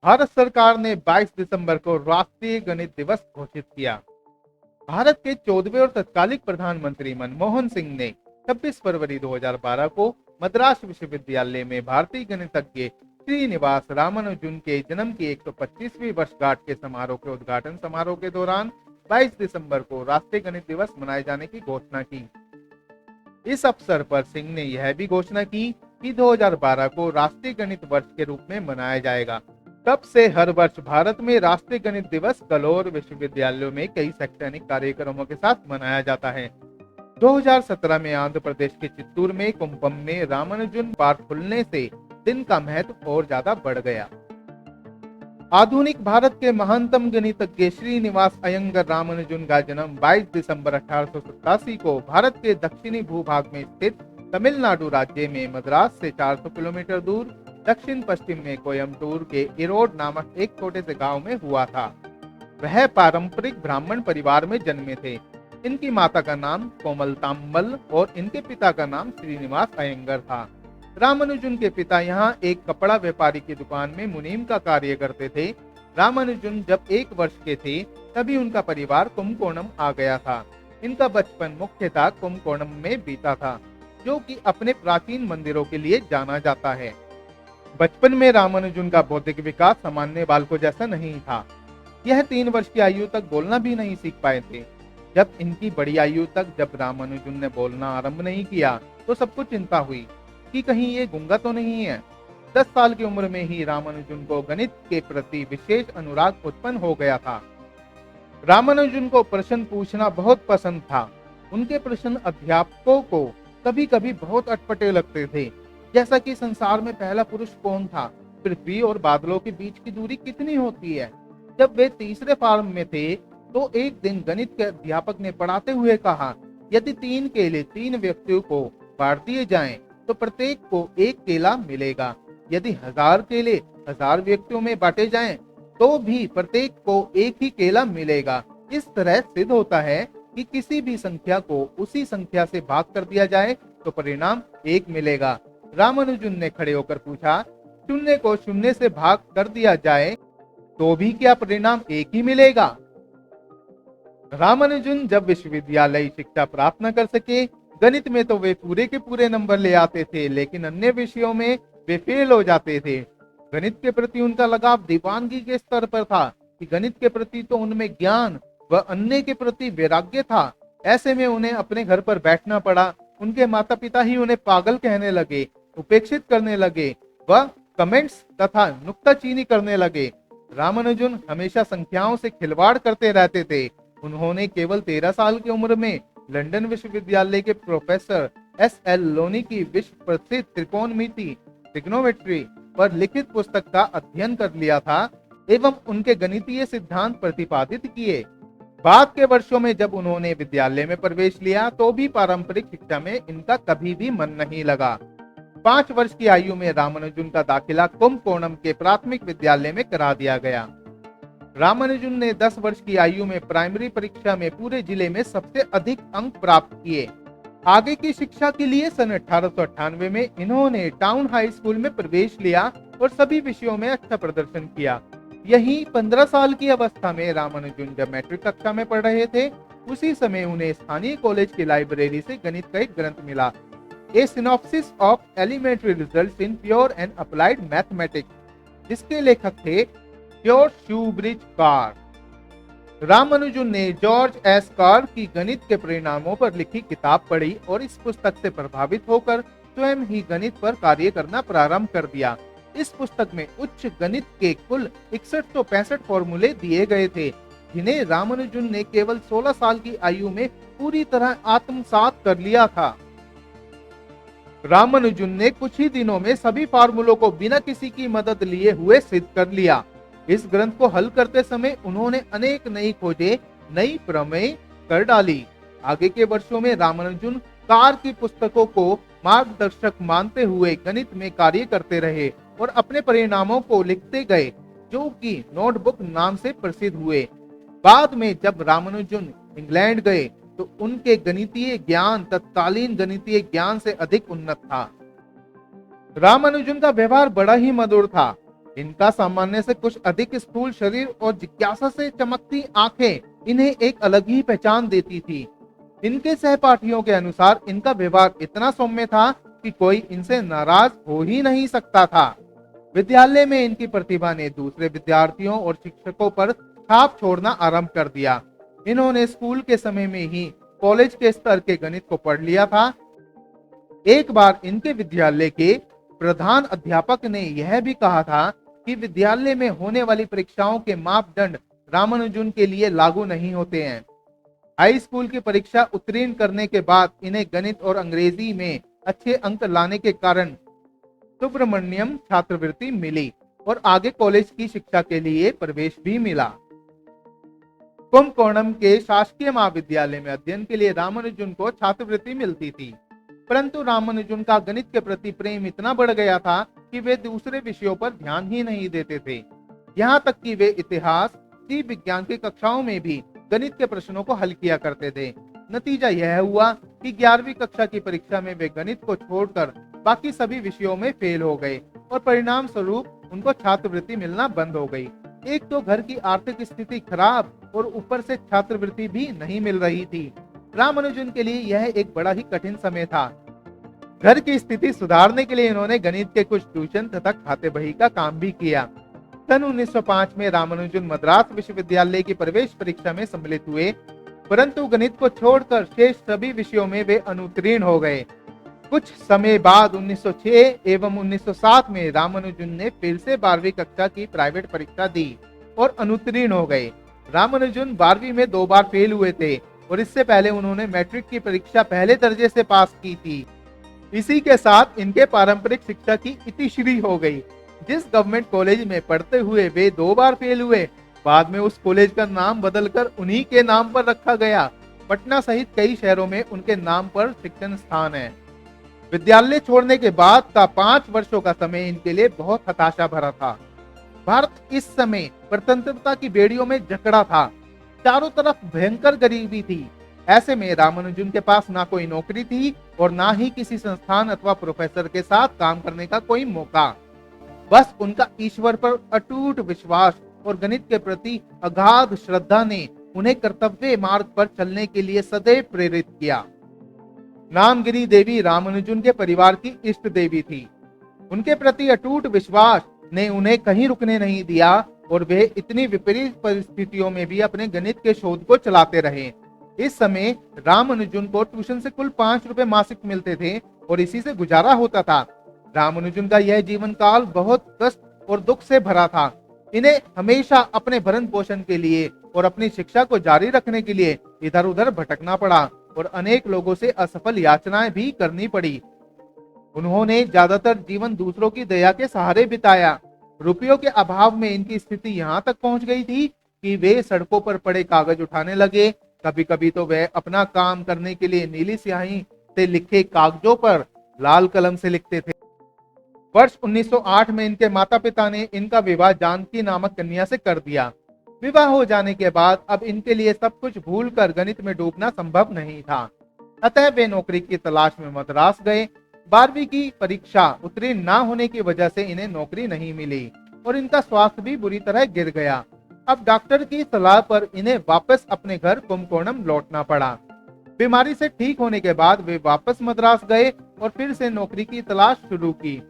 भारत सरकार ने 22 दिसंबर को राष्ट्रीय गणित दिवस घोषित किया। भारत के 14वें और तत्कालिक प्रधानमंत्री मनमोहन सिंह ने 26 फरवरी 2012 को मद्रास विश्वविद्यालय में भारतीय गणितज्ञ श्रीनिवास रामानुजन के जन्म की 125वीं वर्षगांठ के समारोह के उद्घाटन समारोह के दौरान 22 दिसंबर को राष्ट्रीय गणित दिवस मनाए जाने की घोषणा की। इस अवसर पर सिंह ने यह भी घोषणा की कि 2012 को राष्ट्रीय गणित वर्ष के रूप में मनाया जाएगा। तब से हर वर्ष भारत में राष्ट्रीय गणित दिवस कलोर विश्वविद्यालयों में कई शैक्षणिक कार्यक्रमों के साथ मनाया जाता है। 2017 में आंध्र प्रदेश के चित्तूर में कुंभम में रामानुजन पार्क खुलने से दिन का महत्व और ज्यादा बढ़ गया। आधुनिक भारत के महानतम गणितज्ञ श्रीनिवास अयंगर रामानुजन का जन्म 22 दिसंबर 1887 को भारत के दक्षिणी भूभाग में स्थित तमिलनाडु राज्य में मद्रास से 400 किलोमीटर दूर दक्षिण पश्चिम में कोयम्बटूर के इरोड नामक एक छोटे से गांव में हुआ था। वह पारंपरिक ब्राह्मण परिवार में जन्मे थे। इनकी माता का नाम कोमलताम्बल और इनके पिता का नाम श्रीनिवास अयंगर था। रामानुजन के पिता यहाँ एक कपड़ा व्यापारी की दुकान में मुनीम का कार्य करते थे। रामानुजन जब 1 वर्ष के थे तभी उनका परिवार कुंभकोणम आ गया था। इनका बचपन मुख्यतः कुंभकोणम में बीता था, जो कि अपने प्राचीन मंदिरों के लिए जाना जाता है। बचपन में रामानुजन का बौद्धिक विकास सामान्य बालकों जैसा नहीं था। यह 3 वर्ष की आयु तक बोलना भी नहीं सीख पाए थे। जब इनकी बड़ी आयु तक जब रामानुजन ने बोलना आरंभ नहीं किया तो सबको चिंता हुई कि कहीं ये गूंगा तो नहीं है। 10 साल की उम्र में ही रामानुजन को गणित के प्रति विशेष अनुराग उत्पन्न हो गया था। रामानुजन को प्रश्न पूछना बहुत पसंद था। उनके प्रश्न अध्यापकों को कभी कभी बहुत अटपटे लगते थे, जैसा कि संसार में पहला पुरुष कौन था, पृथ्वी और बादलों के बीच की दूरी कितनी होती है। जब वे तीसरे फॉर्म में थे तो एक दिन गणित के अध्यापक ने पढ़ाते हुए कहा, यदि 3 केले 3 व्यक्तियों को बांट दिए जाएं तो प्रत्येक को 1 केला मिलेगा। यदि 1000 केले 1000 व्यक्तियों में बांटे जाएं तो भी प्रत्येक को 1 ही केला मिलेगा। इस तरह सिद्ध होता है कि किसी भी संख्या को उसी संख्या से भाग कर दिया जाए तो परिणाम 1 मिलेगा। रामानुजन ने खड़े होकर पूछा, शून्य को शून्य से भाग कर दिया जाए तो भी क्या परिणाम 1 ही मिलेगा? रामानुजन जब विश्वविद्यालय शिक्षा प्राप्त न कर सके, गणित में तो वे पूरे के पूरे नंबर ले आते थे, लेकिन अन्य विषयों में वे फेल हो जाते थे। गणित के प्रति उनका लगाव दीवानगी के स्तर पर था कि गणित के प्रति तो उनमें ज्ञान व अन्य के प्रति वैराग्य था। ऐसे में उन्हें अपने घर पर बैठना पड़ा। उनके माता पिता ही उन्हें पागल कहने लगे, उपेक्षित करने लगे व कमेंट्स तथा नुक्ताचीनी करने लगे। रामानुजन हमेशा संख्याओं से खिलवाड़ करते रहते थे। उन्होंने केवल 13 साल की उम्र में लंदन विश्वविद्यालय के प्रोफेसर एस.एल. लोनी की विश्व प्रसिद्ध त्रिकोणमिति ट्रिग्नोमेट्री पर लिखित पुस्तक का अध्ययन कर लिया था एवं उनके गणितीय सिद्धांत प्रतिपादित किए। बाद के वर्षों में जब उन्होंने विद्यालय में प्रवेश लिया तो भी पारंपरिक शिक्षा में इनका कभी भी मन नहीं लगा। 5 वर्ष की आयु में रामानुजन का दाखिला कुंभकोणम के प्राथमिक विद्यालय में करा दिया गया। रामानुजन ने 10 वर्ष की आयु में प्राइमरी परीक्षा में पूरे जिले में सबसे अधिक अंक प्राप्त किए। आगे की शिक्षा के लिए सन 1898 में इन्होंने टाउन हाई स्कूल में प्रवेश लिया और सभी विषयों में अच्छा प्रदर्शन किया। यही 15 साल की अवस्था में रामानुजन जब मैट्रिक कक्षा में पढ़ रहे थे, उसी समय उन्हें स्थानीय कॉलेज की लाइब्रेरी से गणित का एक ग्रंथ मिला, a synopsis of elementary results in pure and applied mathematics, जिसके लेखक थे जॉर्ज शूब्रिज कार। रामानुजन ने जॉर्ज एस कार की गणित के परिणामों पर लिखी किताब पढ़ी और इस पुस्तक से प्रभावित होकर स्वयं ही गणित पर कार्य करना प्रारंभ कर दिया। इस पुस्तक में उच्च गणित के कुल 6165 फॉर्मूले दिए गए थे, जिन्हें रामानुजन ने केवल 16 साल की आयु में पूरी तरह आत्मसात कर लिया था। रामानुजन ने कुछ ही दिनों में सभी फार्मूलों को बिना किसी की मदद लिए हुए सिद्ध कर लिया। इस ग्रंथ को हल करते समय उन्होंने अनेक नई खोजें, नई प्रमेय कर डाली। आगे के वर्षों में रामानुजन कार की पुस्तकों को मार्गदर्शक मानते हुए गणित में कार्य करते रहे और अपने परिणामों को लिखते गए, जो कि नोटबुक नाम से प्रसिद्ध हुए। बाद में जब रामानुजन इंग्लैंड गए तो उनके गणितीय ज्ञान तत्कालीन गणितीय ज्ञान से अधिक उन्नत था। रामानुजन का व्यवहार बड़ा ही मधुर था। इनका सामान्य से कुछ अधिक स्थूल शरीर और जिज्ञासा से चमकती आंखें इन्हें एक अलग ही पहचान देती थी। इनके सहपाठियों के अनुसार इनका व्यवहार इतना सौम्य था कि कोई इनसे नाराज हो ही नहीं सकता था। विद्यालय में इनकी प्रतिभा ने दूसरे विद्यार्थियों और शिक्षकों पर छाप छोड़ना आरंभ कर दिया। इन्होंने स्कूल के समय में ही कॉलेज के स्तर के गणित को पढ़ लिया था। एक बार इनके विद्यालय के प्रधान अध्यापक ने यह भी कहा था कि विद्यालय में होने वाली परीक्षाओं के मापदंड रामानुजन के लिए लागू नहीं होते हैं। हाई स्कूल की परीक्षा उत्तीर्ण करने के बाद इन्हें गणित और अंग्रेजी में अच्छे अंक लाने के कारण सुब्रमण्यम छात्रवृत्ति मिली और आगे कॉलेज की शिक्षा के लिए प्रवेश भी मिला। कुंभकोणम के शासकीय महाविद्यालय में अध्ययन के लिए रामानुजन को छात्रवृत्ति मिलती थी, परंतु रामानुजन का गणित के प्रति प्रेम इतना बढ़ गया था कि वे दूसरे विषयों पर ध्यान ही नहीं देते थे। यहाँ तक कि वे इतिहास, जीव विज्ञान की कक्षाओं में भी गणित के प्रश्नों को हल किया करते थे। नतीजा यह हुआ कि 11वीं कक्षा की परीक्षा में वे गणित को छोड़कर बाकी सभी विषयों में फेल हो गए और परिणाम स्वरूप उनको छात्रवृत्ति मिलना बंद हो गई। एक तो घर की आर्थिक स्थिति खराब और ऊपर से छात्रवृत्ति भी नहीं मिल रही थी। रामानुजन के लिए यह एक बड़ा ही कठिन समय था। घर की स्थिति सुधारने के लिए इन्होंने गणित के कुछ ट्यूशन तथा खाते बही का काम भी किया। सन 1905 में रामानुजन मद्रास विश्वविद्यालय की प्रवेश परीक्षा में सम्मिलित हुए, परंतु गणित को छोड़कर शेष सभी विषयों में वे अनुत्तीर्ण हो गए। कुछ समय बाद 1906 एवं 1907 में रामानुजन ने फिर से 12वीं कक्षा की प्राइवेट परीक्षा दी और अनुत्तीर्ण हो गए। रामानुजन 12वीं में 2 बार फेल हुए थे और इससे पहले उन्होंने मैट्रिक की परीक्षा पहले दर्जे से पास की थी। इसी के साथ इनके पारंपरिक शिक्षा की इतिश्री हो गई। जिस गवर्नमेंट कॉलेज में पढ़ते हुए वे 2 बार फेल हुए, बाद में उस कॉलेज का नाम बदलकर उन्हीं के नाम पर रखा गया। पटना सहित कई शहरों में उनके नाम पर शिक्षण स्थान है। विद्यालय छोड़ने के बाद का 5 वर्षों का समय इनके लिए बहुत हताशा भरा था। भारत इस समय स्वतंत्रता की बेड़ियों में जकड़ा था। चारों तरफ भयंकर गरीबी थी। ऐसे में रामानुजन के पास ना कोई नौकरी थी और ना ही किसी संस्थान अथवा प्रोफेसर के साथ काम करने का कोई मौका। बस उनका ईश्वर पर अटूट विश्वास और गणित के प्रति अगाध श्रद्धा ने उन्हें कर्तव्य मार्ग पर चलने के लिए सदैव प्रेरित किया। नामगिरी देवी रामानुजन के परिवार की इष्ट देवी थी। उनके प्रति अटूट विश्वास ने उन्हें कहीं रुकने नहीं दिया और वे इतनी विपरीत परिस्थितियों में भी अपने गणित के शोध को चलाते रहे। इस समय रामानुजन को ट्यूशन से कुल 5 रुपए मासिक मिलते थे और इसी से गुजारा होता था। रामानुजन का यह जीवन काल बहुत कष्ट और दुख से भरा था। इन्हें हमेशा अपने भरण पोषण के लिए और अपनी शिक्षा को जारी रखने के लिए इधर उधर भटकना पड़ा और अनेक लोगों से असफल याचनाएं भी करनी पड़ी। उन्होंने ज्यादातर जीवन दूसरों की दया के सहारे बिताया। रुपयों के अभाव में इनकी स्थिति यहाँ तक पहुंच गई थी कि वे सड़कों पर पड़े कागज उठाने लगे। कभी कभी तो वे अपना काम करने के लिए नीली स्याही से लिखे कागजों पर लाल कलम से लिखते थे। वर्ष 1908 में इनके माता पिता ने इनका विवाह जानकी नामक कन्या से कर दिया। विवाह हो जाने के बाद अब इनके लिए सब कुछ भूलकर गणित में डूबना संभव नहीं था। अतः वे नौकरी की तलाश में मद्रास गए। 12वीं की परीक्षा उत्तीर्ण न होने की वजह से इन्हें नौकरी नहीं मिली और इनका स्वास्थ्य भी बुरी तरह गिर गया। अब डॉक्टर की सलाह पर इन्हें वापस अपने घर कुंभकोणम लौटना पड़ा। बीमारी से ठीक होने के बाद वे वापस मद्रास गए और फिर से नौकरी की तलाश शुरू की।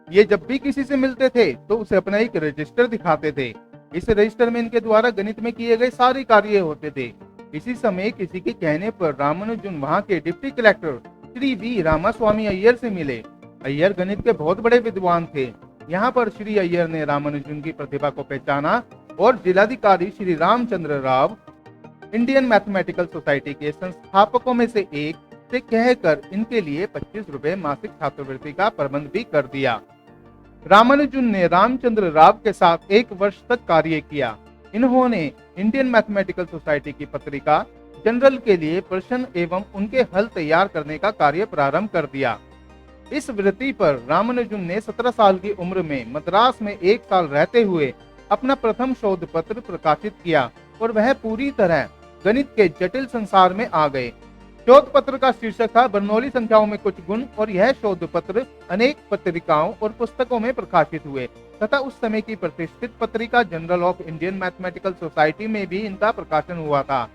ये जब भी किसी से मिलते थे तो उसे अपना एक रजिस्टर दिखाते थे। इस रजिस्टर में इनके द्वारा गणित में किए गए सारे कार्य होते थे। इसी समय किसी के कहने पर रामानुजन वहां के डिप्टी कलेक्टर श्री वी रामास्वामी अय्यर से मिले। अय्यर गणित के बहुत बड़े विद्वान थे। यहाँ पर श्री अय्यर ने रामानुजन की प्रतिभा को पहचाना और जिलाधिकारी Shri Ramchandra Rao, Indian mathematical society के संस्थापकों में से एक, से कहकर इनके लिए 25 रुपए मासिक छात्रवृत्ति का प्रबंध भी कर दिया। रामानुजन ने रामचंद्र राव के साथ 1 वर्ष तक कार्य किया। इन्होंने इंडियन मैथमेटिकल सोसाइटी की पत्रिका जनरल के लिए प्रश्न एवं उनके हल तैयार करने का कार्य प्रारंभ कर दिया। इस वृत्ति पर रामानुजन ने 17 साल की उम्र में मद्रास में 1 साल रहते हुए अपना प्रथम शोध पत्र प्रकाशित किया और वह पूरी तरह गणित के जटिल संसार में आ गए। शोध पत्र का शीर्षक था बर्नौली संख्याओं में कुछ गुण और यह शोध पत्र अनेक पत्रिकाओं और पुस्तकों में प्रकाशित हुए तथा उस समय की प्रतिष्ठित पत्रिका general of Indian mathematical society में भी इनका प्रकाशन हुआ था।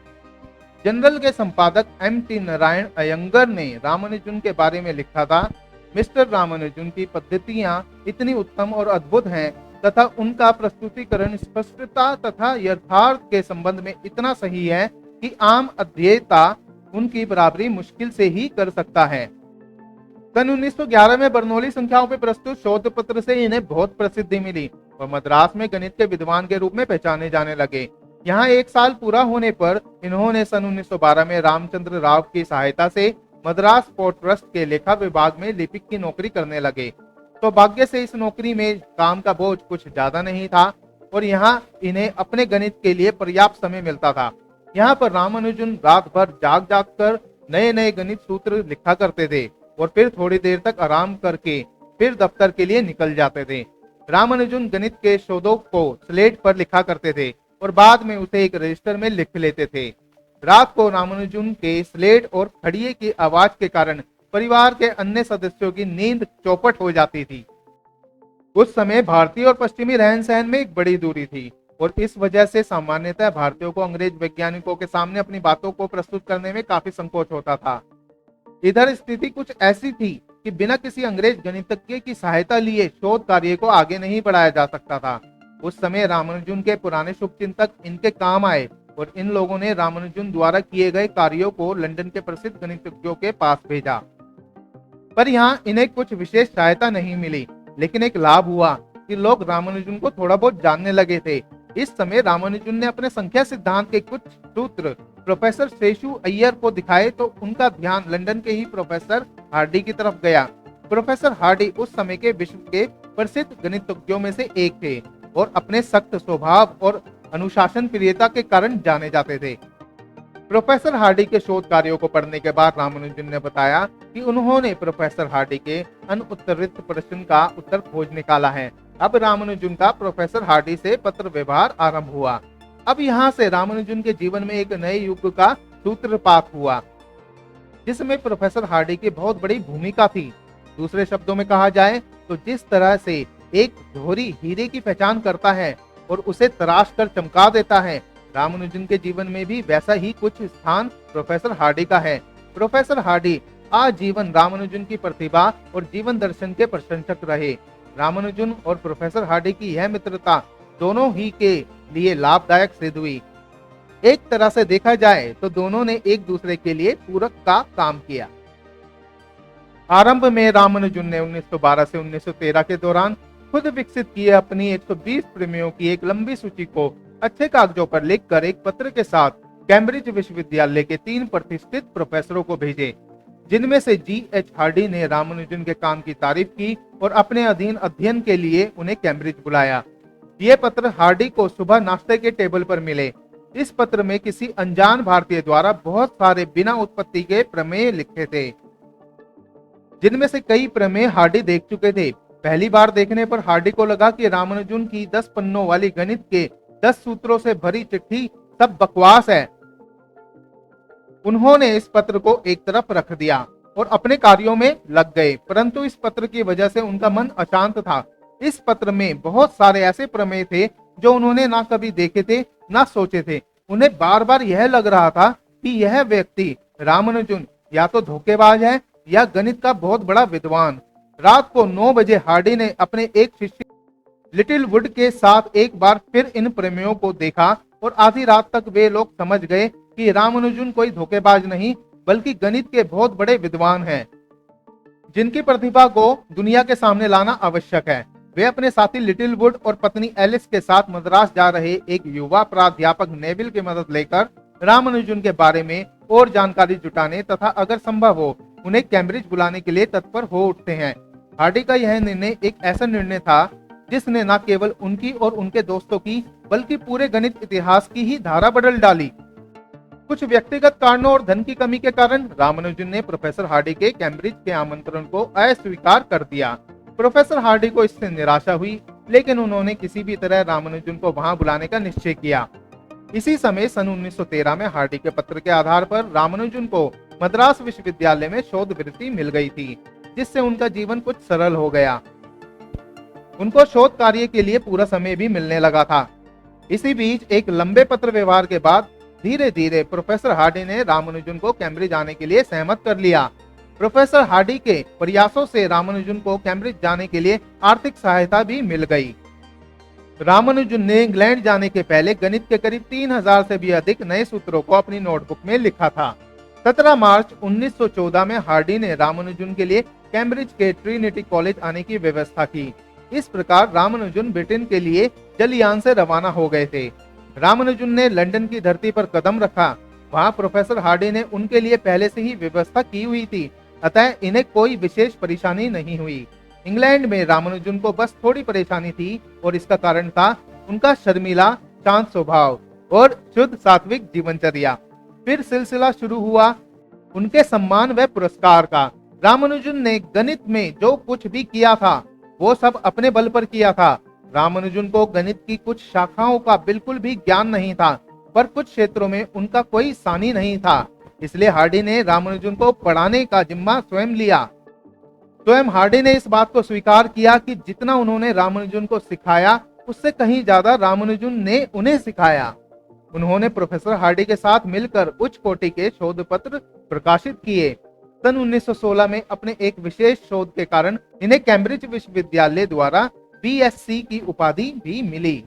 जनरल के संपादक M.T. नारायण अयंगर ने रामानुजन के बारे में लिखा था, मिस्टर रामानुजन की पद्धतियां इतनी उत्तम और अद्भुत हैं तथा उनका प्रस्तुतिकरण स्पष्टता तथा यथार्थ के संबंध में इतना सही है कि आम अध्येता उनकी बराबरी मुश्किल से ही कर सकता है। सन 1911 में बर्नौली संख्याओं पर प्रस्तुत शोध पत्र से इन्हें बहुत प्रसिद्धि मिली और मद्रास में गणित के विद्वान के रूप में पहचाने जाने लगे। यहाँ 1 साल पूरा होने पर इन्होंने सन 1912 में रामचंद्र राव की सहायता से मद्रास पोर्ट ट्रस्ट के लेखा विभाग में लिपिक की नौकरी करने लगे। तो भाग्य से इस नौकरी में काम का बोझ कुछ ज्यादा नहीं था और यहाँ इन्हें अपने गणित के लिए पर्याप्त समय मिलता था। यहाँ पर रामानुजन रात भर जाग जाग कर नए नए गणित सूत्र लिखा करते थे और फिर थोड़ी देर तक आराम करके फिर दफ्तर के लिए निकल जाते थे। रामानुजन गणित के शोधों को स्लेट पर लिखा करते थे और बाद में उसे एक रजिस्टर में लिख लेते थे। रात को रामानुजन के स्लेट और खड़िए की आवाज के कारण परिवार के अन्य सदस्यों की नींद चौपट हो जाती थी। उस समय भारतीय और पश्चिमी रहन सहन में एक बड़ी दूरी थी और इस वजह से सामान्यतः भारतीयों को अंग्रेज वैज्ञानिकों के सामने अपनी बातों को प्रस्तुत करने में काफी संकोच होता था। इधर स्थिति कुछ ऐसी थी कि बिना किसी अंग्रेज गणितज्ञ की सहायता लिए शोध कार्य को आगे नहीं बढ़ाया जा सकता था। उस समय रामानुजन के पुराने शुभचिंतक इनके काम आए और इन लोगों ने रामानुजन द्वारा किए गए कार्यों को लंदन के प्रसिद्ध गणितज्ञों के पास भेजा, पर यहाँ इन्हें कुछ विशेष सहायता नहीं मिली। लेकिन एक लाभ हुआ कि लोग रामानुजन को थोड़ा बहुत जानने लगे थे। इस समय रामानुजन ने अपने संख्या सिद्धांत के कुछ सूत्र प्रोफेसर शेषु अय्यर को दिखाए तो उनका ध्यान लंदन के ही प्रोफेसर हार्डी की तरफ गया। प्रोफेसर हार्डी उस समय के विश्व के प्रसिद्ध गणितज्ञों में से एक थे और अपने सख्त स्वभाव और अनुशासन प्रियता के कारण जाने जाते थे। प्रोफेसर हार्डी के शोध कार्यों को पढ़ने के बाद रामानुजन ने बताया कि उन्होंने प्रोफेसर हार्डी के अनुत्तरित प्रश्न का उत्तर खोज निकाला है। अब रामानुजन का प्रोफेसर हार्डी से पत्र व्यवहार आरंभ हुआ। अब यहाँ से रामानुजन के जीवन में एक नए युग का सूत्रपात हुआ, जिसमें प्रोफेसर हार्डी की बहुत बड़ी भूमिका थी। दूसरे शब्दों में कहा जाए तो जिस तरह से एक जोहरी हीरे की पहचान करता है और उसे तराश कर चमका देता है, रामानुजन के जीवन में भी वैसा ही कुछ स्थान प्रोफेसर हार्डी का है। प्रोफेसर हार्डी आजीवन रामानुजन की प्रतिभा और जीवन दर्शन के प्रशंसक रहे। रामानुजन और प्रोफेसर हार्डी की यह मित्रता दोनों ही के लिए लाभदायक सिद्ध हुई। एक तरह से देखा जाए तो दोनों ने एक दूसरे के लिए पूरक का काम किया। आरंभ में रामानुजन ने 1912 से 1913 के दौरान खुद विकसित किए अपनी 120 प्रमेयों की एक लंबी सूची को अच्छे कागजों पर लिखकर एक पत्र के साथ कैम्ब्रिज विश्वविद्यालय के 3 प्रतिष्ठित प्रोफेसरों को भेजे, जिनमें से G.H. हार्डी ने रामानुजन के काम की तारीफ की और अपने अधीन अध्ययन के लिए उन्हें कैम्ब्रिज बुलाया। ये पत्र हार्डी को सुबह नाश्ते के टेबल पर मिले। इस पत्र में किसी अनजान भारतीय द्वारा बहुत सारे बिना उत्पत्ति के प्रमेय लिखे थे, जिनमें से कई प्रमेय हार्डी देख चुके थे। पहली बार देखने पर हार्डी को लगा कि रामानुजन की 10 पन्नों वाली गणित के 10 सूत्रों से भरी चिट्ठी सब बकवास है। उन्होंने इस पत्र को एक तरफ रख दिया और अपने कार्यों में लग गए, परंतु इस पत्र की वजह से उनका मन अशांत था। इस पत्र में बहुत सारे ऐसे प्रमेय थे जो उन्होंने ना कभी देखे थे ना सोचे थे। उन्हें बार बार यह लग रहा था कि यह व्यक्ति रामानुजन या तो धोखेबाज है या गणित का बहुत बड़ा विद्वान। रात को 9 बजे हार्डी ने अपने एक शिष्य लिटिल वुड के साथ एक बार फिर इन प्रमेयों को देखा और आधी रात तक वे लोग समझ गए कि रामानुजन कोई धोखेबाज नहीं बल्कि गणित के बहुत बड़े विद्वान हैं, जिनकी प्रतिभा को दुनिया के सामने लाना आवश्यक है। वे अपने साथी लिटिल वुड और पत्नी एलिस के साथ मद्रास जा रहे एक युवा प्राध्यापक नेविल की मदद लेकर रामानुजन के बारे में और जानकारी जुटाने तथा अगर संभव हो उन्हें कैम्ब्रिज बुलाने के लिए तत्पर हो उठते हैं। हार्डी का यह निर्णय एक ऐसा निर्णय था जिसने न केवल उनकी और उनके दोस्तों की बल्कि पूरे गणित इतिहास की ही धारा बदल डाली। कुछ व्यक्तिगत कारणों और धन की कमी के कारण रामानुजन ने प्रोफेसर हार्डी के कैम्ब्रिज के आमंत्रण को अस्वीकार कर दिया। प्रोफेसर हार्डी को इससे निराशा हुई, लेकिन उन्होंने किसी भी तरह रामानुजन को वहां बुलाने का निश्चय किया। इसी समय सन 1913 में हार्डी के पत्र के आधार पर रामानुजन को मद्रास विश्वविद्यालय में शोध वृत्ति मिल गई थी, जिससे उनका जीवन कुछ सरल हो गया। उनको शोध कार्य के लिए पूरा समय भी मिलने लगा था। इसी बीच एक लंबे पत्र व्यवहार के बाद धीरे धीरे प्रोफेसर हार्डी ने रामानुजन को कैम्ब्रिज आने के लिए सहमत कर लिया। प्रोफेसर हार्डी के प्रयासों से रामानुजन को कैम्ब्रिज जाने के लिए आर्थिक सहायता भी मिल गई। रामानुजन ने इंग्लैंड जाने के पहले गणित के करीब 3000 से भी अधिक नए सूत्रों को अपनी नोटबुक में लिखा था। 17 मार्च 1914 में हार्डी ने रामानुजन के लिए कैम्ब्रिज के ट्रिनिटी कॉलेज आने की व्यवस्था की। इस प्रकार रामानुजन ब्रिटेन के लिए जलयान से रवाना हो गए थे। रामानुजन ने लंदन की धरती पर कदम रखा। वहां प्रोफेसर हार्डी ने उनके लिए पहले से ही व्यवस्था की हुई थी, अतः इन्हें कोई विशेष परेशानी नहीं हुई। इंग्लैंड में रामानुजन को बस थोड़ी परेशानी थी और इसका कारण था उनका शर्मीला शांत स्वभाव और शुद्ध सात्विक जीवनचर्या। फिर सिलसिला शुरू हुआ उनके सम्मान व पुरस्कार का। रामानुजन ने गणित में जो कुछ भी किया था वो सब अपने बल पर किया था। रामानुजन को गणित की कुछ शाखाओं का बिल्कुल भी ज्ञान नहीं था, पर कुछ क्षेत्रों में उनका कोई सानी नहीं था। इसलिए हार्डी ने रामानुजन को पढ़ाने का जिम्मा स्वयं लिया। स्वयं हार्डी ने इस बात को स्वीकार किया कि जितना उन्होंने रामानुजन को सिखाया उससे कहीं ज्यादा रामानुजन ने उन्हें सिखाया। उन्होंने प्रोफेसर हार्डी के साथ मिलकर उच्च कोटि के शोध पत्र प्रकाशित किए। सन 1916 में अपने एक विशेष शोध के कारण इन्हें कैम्ब्रिज विश्वविद्यालय द्वारा बीएससी की उपाधि भी मिली।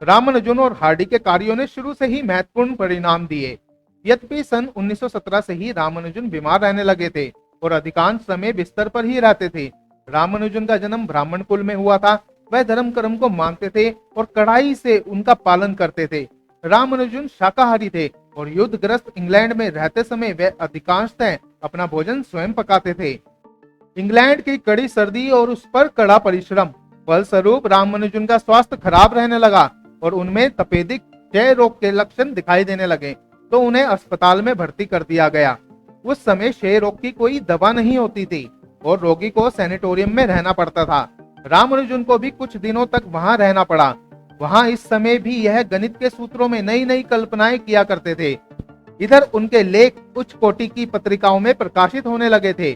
रामानुजन और हार्डी के कार्यों ने शुरू से ही महत्वपूर्ण परिणाम दिए। यद्यपि सन 1917 से ही रामानुजन बीमार रहने लगे थे और अधिकांश समय बिस्तर पर ही रहते थे। रामानुजन का जन्म ब्राह्मण कुल में हुआ था। वह धर्म कर्म को मानते थे और कड़ाई से उनका पालन करते थे। रामानुजन शाकाहारी थे और युद्धग्रस्त इंग्लैंड में रहते समय वे अधिकांशतः अपना भोजन स्वयं पकाते थे। इंग्लैंड की कड़ी सर्दी और उस पर कड़ा परिश्रम फलस्वरूप रामानुजन का स्वास्थ्य खराब रहने लगा और उनमें तपेदिक क्षय रोग के लक्षण दिखाई देने लगे, तो उन्हें अस्पताल में भर्ती कर दिया गया। उस समय क्षय रोग की कोई दवा नहीं होती थी और रोगी को सैनिटोरियम में रहना पड़ता था। रामानुजन को भी कुछ दिनों तक वहां रहना पड़ा। वहां इस समय भी यह गणित के सूत्रों में नई नई कल्पनाएं किया करते थे। इधर उनके लेख उच्च कोटि की पत्रिकाओं में प्रकाशित होने लगे थे।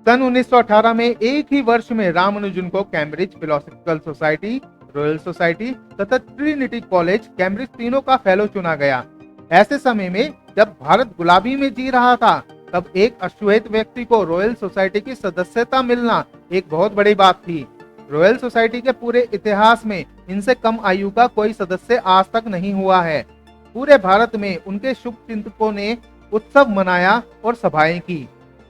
सन 1918 में एक ही वर्ष में रामानुजन को Cambridge philosophical society, royal society तथा ट्रिनिटी कॉलेज कैम्ब्रिज तीनों का फेलो चुना गया। ऐसे समय में जब भारत गुलामी में जी रहा था, तब एक अश्वेत व्यक्ति को रॉयल सोसाइटी की सदस्यता मिलना एक बहुत बड़ी बात थी। रॉयल सोसाइटी के पूरे इतिहास में इनसे कम आयु का कोई सदस्य आज तक नहीं हुआ है। पूरे भारत में उनके शुभ चिंतकों ने उत्सव मनाया और सभाएं की।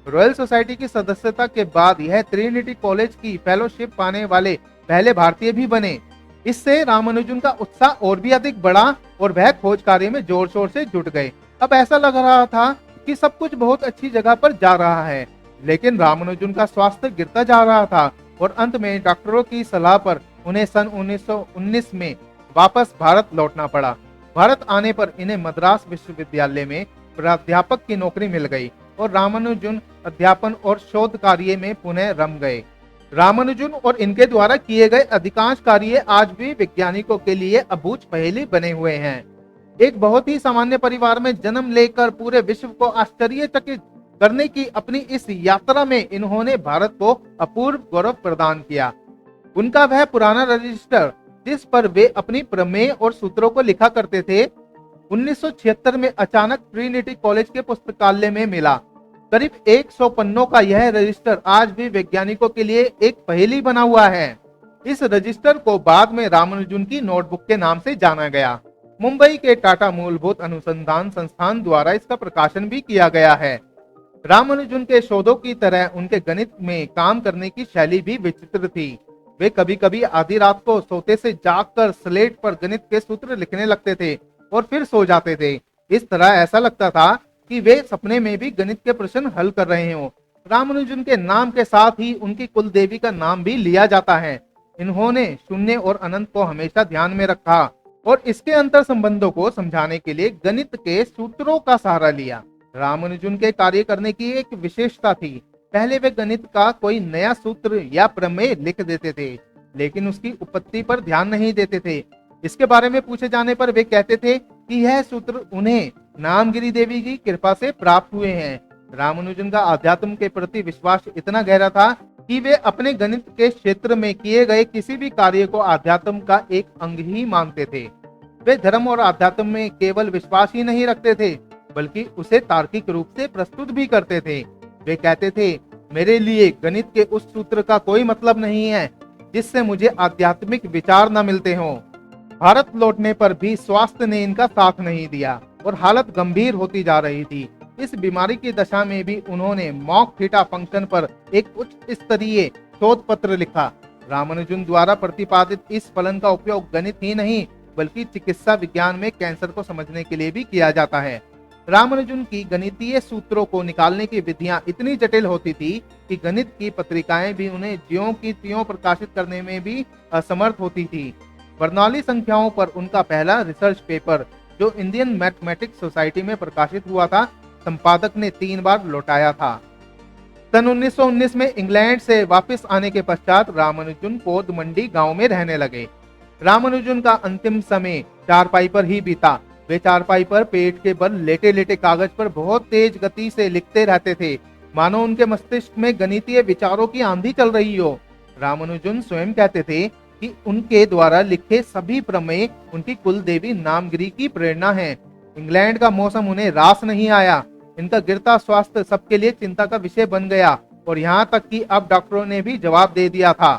रॉयल सोसाइटी की सदस्यता के बाद यह ट्रिनिटी कॉलेज की फेलोशिप पाने वाले पहले भारतीय भी बने। इससे रामानुजन का उत्साह और भी अधिक बढ़ा और वह खोज कार्य में जोर शोर से जुट गए। अब ऐसा लग रहा था कि सब कुछ बहुत अच्छी जगह पर जा रहा है, लेकिन रामानुजन का स्वास्थ्य गिरता जा रहा था और अंत में डॉक्टरों की सलाह पर उन्हें सन 1919 में वापस भारत लौटना पड़ा। भारत आने पर इन्हें मद्रास विश्वविद्यालय में प्राध्यापक की नौकरी मिल गई और रामानुजन अध्यापन और शोध कार्य में पुनः रम गए। रामानुजन और इनके द्वारा किए गए अधिकांश कार्य आज भी वैज्ञानिकों के लिए अबूझ पहेली बने हुए हैं। एक बहुत ही सामान्य परिवार में जन्म लेकर पूरे विश्व को आश्चर्यचकित करने की अपनी इस यात्रा में इन्होंने भारत को अपूर्व गौरव प्रदान किया। उनका वह पुराना रजिस्टर जिस पर वे अपनी प्रमेय और सूत्रों को लिखा करते थे, 1976 में अचानक ट्रिनिटी कॉलेज के पुस्तकालय में मिला। करीब 100 पन्नों का यह रजिस्टर आज भी वैज्ञानिकों के लिए एक पहेली बना हुआ है। इस रजिस्टर को बाद में रामानुजन की नोटबुक के नाम से जाना गया। मुंबई के टाटा मूलभूत अनुसंधान संस्थान द्वारा इसका प्रकाशन भी किया गया है। रामानुजन के शोधों की तरह उनके गणित में काम करने की शैली भी विचित्र थी। वे कभी कभी आधी रात को सोते से जागकर स्लेट पर गणित के सूत्र लिखने लगते थे और फिर सो जाते थे। इस तरह ऐसा लगता था कि वे सपने में भी गणित के प्रश्न हल कर रहे हों। रामानुजन के नाम के साथ ही उनकी कुल देवी का नाम भी लिया जाता है। इन्होंने शून्य और अनंत को हमेशा ध्यान में रखा और इसके अंतर संबंधों को समझाने के लिए गणित के सूत्रों का सहारा लिया। रामानुजन के कार्य करने की एक विशेषता थी। पहले वे गणित का कोई नया सूत्र या प्रमेय लिख देते थे, लेकिन उसकी उत्पत्ति पर ध्यान नहीं देते थे। इसके बारे में पूछे जाने पर वे कहते थे कि यह सूत्र उन्हें नामगिरी देवी की कृपा से प्राप्त हुए हैं। रामानुजन का आध्यात्म के प्रति विश्वास इतना गहरा था कि वे अपने गणित के क्षेत्र में किए गए किसी भी कार्य को आध्यात्म का एक अंग ही मानते थे। वे धर्म और आध्यात्म में केवल विश्वास ही नहीं रखते थे, बल्कि उसे तार्किक रूप से प्रस्तुत भी करते थे। वे कहते थे, मेरे लिए गणित के उस सूत्र का कोई मतलब नहीं है जिससे मुझे आध्यात्मिक विचार न मिलते हों। भारत लौटने पर भी स्वास्थ्य ने इनका साथ नहीं दिया और हालत गंभीर होती जा रही थी। इस बीमारी की दशा में भी उन्होंने मॉक थीटा फंक्शन पर एक उच्च स्तरीय शोध पत्र लिखा। रामानुजन द्वारा प्रतिपादित इस फलन का उपयोग गणित ही नहीं बल्कि चिकित्सा विज्ञान में कैंसर को समझने के लिए भी किया जाता है। रामानुजन की गणितीय सूत्रों को निकालने की विधियां इतनी जटिल होती थी कि गणित की पत्रिकाएं भी उन्हें ज्यों की त्यों प्रकाशित करने में भी असमर्थ होती थी। बर्नौली संख्याओं पर उनका पहला रिसर्च पेपर, जो इंडियन मैथमेटिक्स सोसाइटी में प्रकाशित हुआ था, संपादक ने 3 बार लौटाया था। सन 1919 में इंग्लैंड से वापस आने के पश्चात रामानुजन कोदमंडी गांव में रहने लगे। रामानुजन का अंतिम समय चारपाई पर ही बीता। वे चारपाई पर पेट के बल लेटे लेटे कागज पर बहुत तेज गति से लिखते रहते थे, मानो उनके मस्तिष्क में गणितीय विचारों की आंधी चल रही हो। रामानुजन स्वयं कहते थे कि उनके द्वारा लिखे सभी प्रमेय उनकी कुल देवी नामगिरी की प्रेरणा है। इंग्लैंड का मौसम उन्हें रास नहीं आया। इनका गिरता स्वास्थ्य सबके लिए चिंता का विषय बन गया और यहाँ तक कि अब डॉक्टरों ने भी जवाब दे दिया था।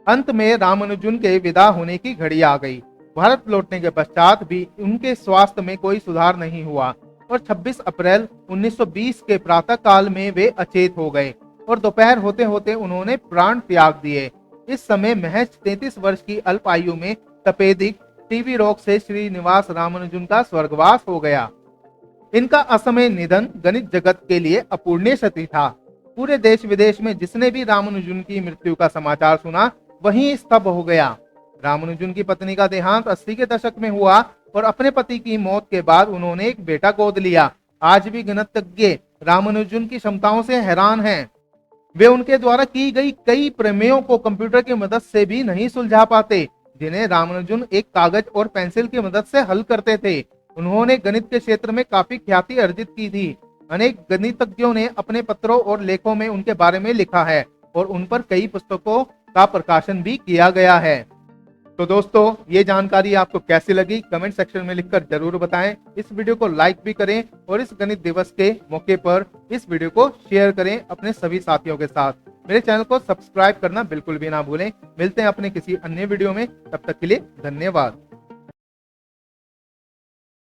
अंत में रामानुजन के विदा होने की घड़ी आ गई। भारत लौटने के पश्चात भी उनके स्वास्थ्य में कोई सुधार नहीं हुआ और 26 अप्रैल 1920 के प्रातः काल में वे अचेत हो गए और दोपहर होते होते उन्होंने प्राण त्याग दिए। इस समय महज 33 वर्ष की अल्प आयु में तपेदिक टीबी रोग से श्रीनिवास रामानुजन का स्वर्गवास हो गया। इनका असमय निधन गणित जगत के लिए अपूर्णीय क्षति था। पूरे देश विदेश में जिसने भी रामानुजन की मृत्यु का समाचार सुना वहीं स्तब्ध हो गया। रामानुजन की पत्नी का देहांत 80 के दशक में हुआ और अपने पति की मौत के बाद उन्होंने एक बेटा गोद लिया। आज भी गणितज्ञ रामानुजन की क्षमताओं से हैरान हैं। वे उनके द्वारा की गई कई प्रमेयों को कंप्यूटर की मदद से भी नहीं सुलझा पाते, जिन्हें रामानुजन एक कागज और पेंसिल की मदद से हल करते थे। उन्होंने गणित के क्षेत्र में काफी ख्याति अर्जित की थी। अनेक गणितज्ञों ने अपने पत्रों और लेखों में उनके बारे में लिखा है और उन पर कई पुस्तकों का प्रकाशन भी किया गया है। तो दोस्तों, ये जानकारी आपको कैसी लगी कमेंट सेक्शन में लिखकर जरूर बताएं। इस वीडियो को लाइक भी करें और इस गणित दिवस के मौके पर इस वीडियो को शेयर करें अपने सभी साथियों के साथ। मेरे चैनल को सब्सक्राइब करना बिल्कुल भी ना भूलें। मिलते हैं अपने किसी अन्य वीडियो में, तब तक के लिए धन्यवाद।